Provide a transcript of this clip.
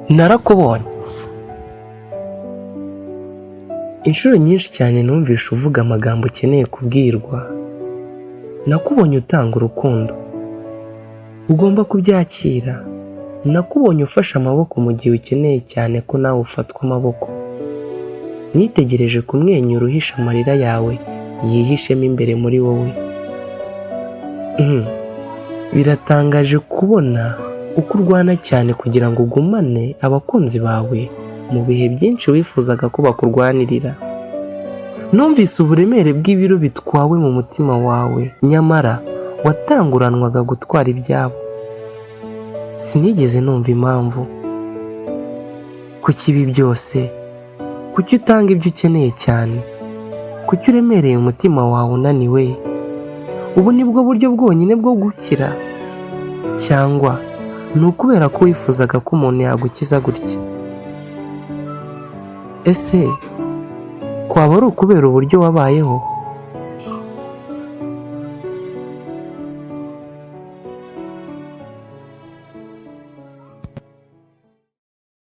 narakubonye. Inshuro nyinshi cyane numvishe uvuga amagambo ukeneye kubwirwa. Nakubonye utanga urukundo, ugomba kubyakira. Nakubonye ufashe amaboko mu gihe ukeneye cyane ko nawe ufatwa amaboko. Nitegereje kumwenyura uhisha amarira yawe yihishemo imbere muri wowe. Biratangaje kubona uko urwana cyane kugira ngo ugumane abakunzi bawe mu bihe byinshi wifuzaga ko bakurwanirira. Numvise uburemere bw'ibiro bitwawe mu mutima wawe, nyamara watanguranwaga gutwara ibyabo. Sinigeze numva impamvu. Kuki ibi byose? Kuki utanga ibyo ukeneye cyane? Kuki uremereye umutima wawe unaniwe? Ubu ni bwo buryo bwonyine bwo gukira? Cyangwa ni ukubera ko wifuzaga ko umuntu yagukiza gutya? Ese kwaba ari ukubera uburyo wabayeho?